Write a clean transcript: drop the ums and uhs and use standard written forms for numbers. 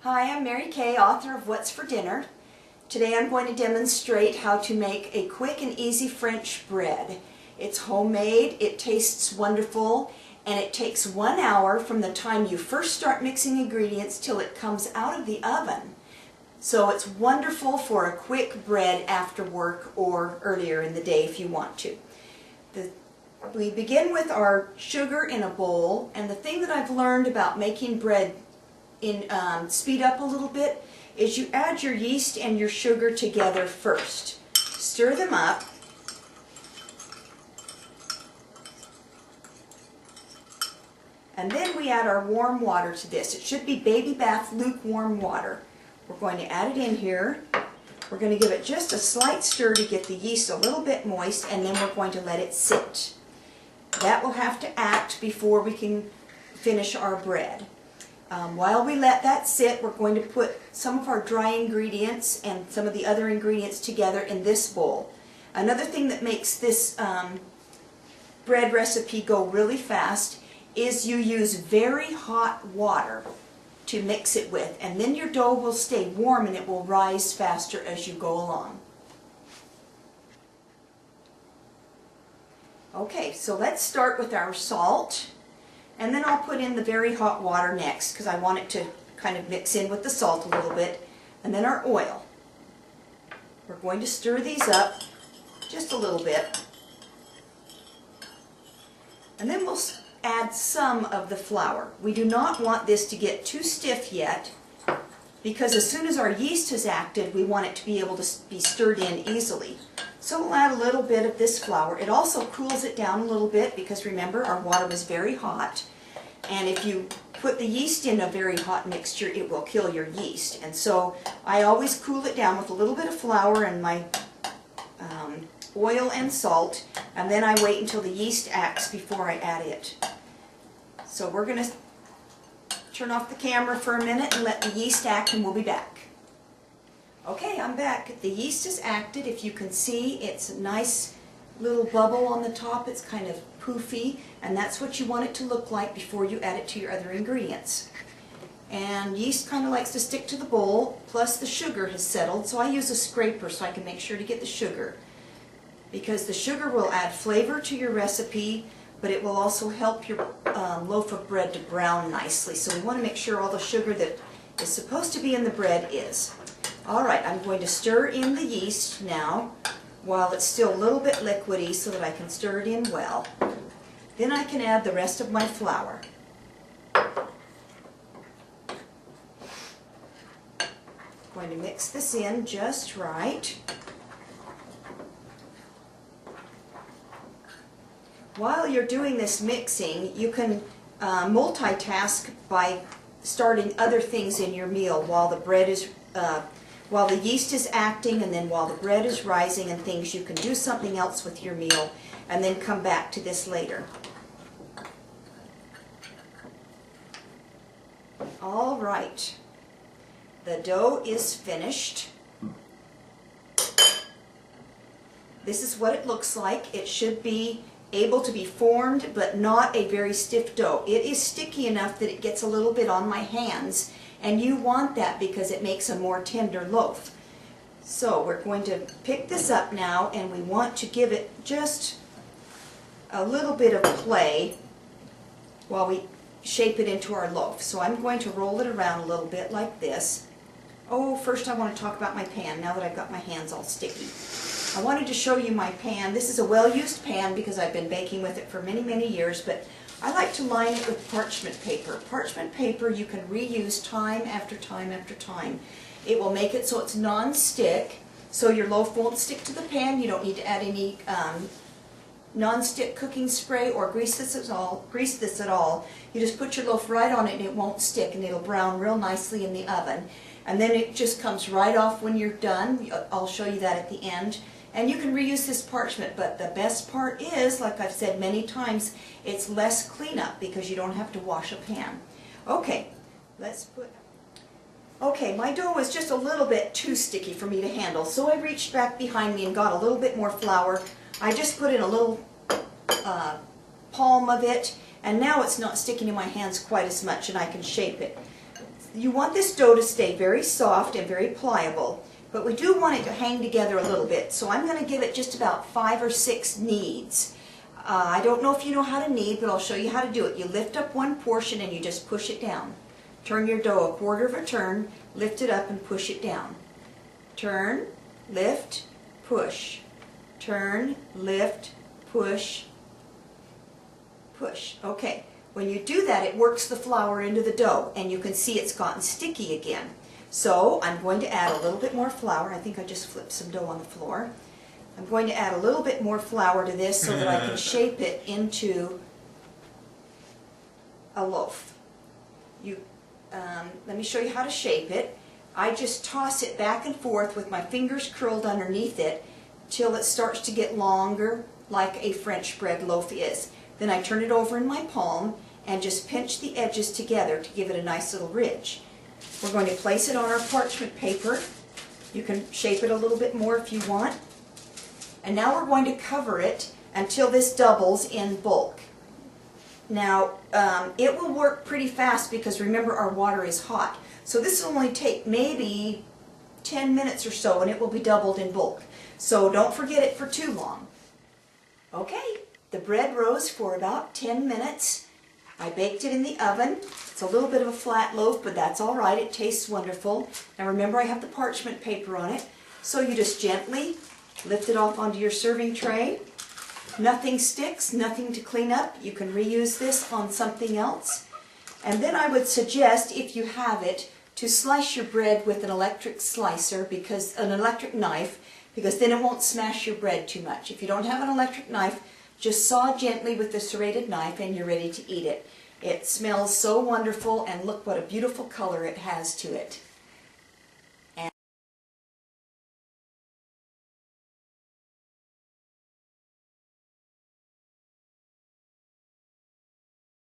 Hi, I'm Mary Kay, author of What's for Dinner. Today I'm going to demonstrate how to make a quick and easy French bread. It's homemade, it tastes wonderful, and it takes 1 hour from the time you first start mixing ingredients till it comes out of the oven. So it's wonderful for a quick bread after work or earlier in the day if you want to. We begin with our sugar in a bowl, and the thing that I've learned about making bread speed up a little bit is you add your yeast and your sugar together first. Stir them up. And then we add our warm water to this. It should be baby bath lukewarm water. We're going to add it in here. We're going to give it just a slight stir to get the yeast a little bit moist, and then we're going to let it sit. That will have to act before we can finish our bread. While we let that sit, we're going to put some of our dry ingredients and some of the other ingredients together in this bowl. Another thing that makes this bread recipe go really fast is you use very hot water to mix it with, and then your dough will stay warm and it will rise faster as you go along. Okay, so let's start with our salt. And then I'll put in the very hot water next because I want it to kind of mix in with the salt a little bit. And then our oil. We're going to stir these up just a little bit. And then we'll add some of the flour. We do not want this to get too stiff yet because as soon as our yeast has acted, we want it to be able to be stirred in easily. So we'll add a little bit of this flour. It also cools it down a little bit because remember our water was very hot, and if you put the yeast in a very hot mixture it will kill your yeast, and so I always cool it down with a little bit of flour and my oil and salt, and then I wait until the yeast acts before I add it. So we're going to turn off the camera for a minute and let the yeast act, and we'll be back. Okay, I'm back. The yeast is acted. If you can see, it's a nice little bubble on the top. It's kind of poofy, and that's what you want it to look like before you add it to your other ingredients. And yeast kind of likes to stick to the bowl, plus the sugar has settled, so I use a scraper so I can make sure to get the sugar. Because the sugar will add flavor to your recipe, but it will also help your loaf of bread to brown nicely. So we want to make sure all the sugar that is supposed to be in the bread is. Alright, I'm going to stir in the yeast now while it's still a little bit liquidy so that I can stir it in well. Then I can add the rest of my flour. Going to mix this in just right. While you're doing this mixing, you can multitask by starting other things in your meal while the bread is while the yeast is acting, and then while the bread is rising and things. You can do something else with your meal and then come back to this later. All right, the dough is finished. This is what it looks like. It should be able to be formed, but not a very stiff dough. It is sticky enough that it gets a little bit on my hands, and you want that because it makes a more tender loaf. So we're going to pick this up now, and we want to give it just a little bit of play while we shape it into our loaf. So I'm going to roll it around a little bit like this. Oh, first I want to talk about my pan now that I've got my hands all sticky. I wanted to show you my pan. This is a well-used pan because I've been baking with it for many, many years, but I like to line it with parchment paper. Parchment paper you can reuse time after time after time. It will make it so it's non-stick, so your loaf won't stick to the pan. You don't need to add any non-stick cooking spray or grease this at all. You just put your loaf right on it and it won't stick, and it'll brown real nicely in the oven. And then it just comes right off when you're done. I'll show you that at the end. And you can reuse this parchment, but the best part is, like I've said many times, it's less cleanup because you don't have to wash a pan. Okay, my dough was just a little bit too sticky for me to handle, so I reached back behind me and got a little bit more flour. I just put in a little palm of it, and now it's not sticking in my hands quite as much, and I can shape it. you want this dough to stay very soft and very pliable, but we do want it to hang together a little bit. So I'm going to give it just about 5 or 6 kneads. I don't know if you know how to knead, but I'll show you how to do it. You lift up one portion and you just push it down. Turn your dough a quarter of a turn, lift it up and push it down. Turn, lift, push. Turn, lift, push, push. Okay, when you do that, it works the flour into the dough, and you can see it's gotten sticky again. So I'm going to add a little bit more flour. I think I just flipped some dough on the floor. I'm going to add a little bit more flour to this so that I can shape it into a loaf. Let me show you how to shape it. I just toss it back and forth with my fingers curled underneath it till it starts to get longer, like a French bread loaf is. Then I turn it over in my palm and just pinch the edges together to give it a nice little ridge. We're going to place it on our parchment paper. You can shape it a little bit more if you want. And now we're going to cover it until this doubles in bulk. Now, it will work pretty fast because remember our water is hot. So this will only take maybe 10 minutes or so and it will be doubled in bulk. So don't forget it for too long. Okay, the bread rose for about 10 minutes. I baked it in the oven. It's a little bit of a flat loaf, but that's all right. It tastes wonderful. Now remember I have the parchment paper on it. So you just gently lift it off onto your serving tray. Nothing sticks, nothing to clean up. You can reuse this on something else. And then I would suggest, if you have it, to slice your bread with an electric slicer, an electric knife, because then it won't smash your bread too much. If you don't have an electric knife, just saw gently with the serrated knife and you're ready to eat it. It smells so wonderful, and look what a beautiful color it has to it.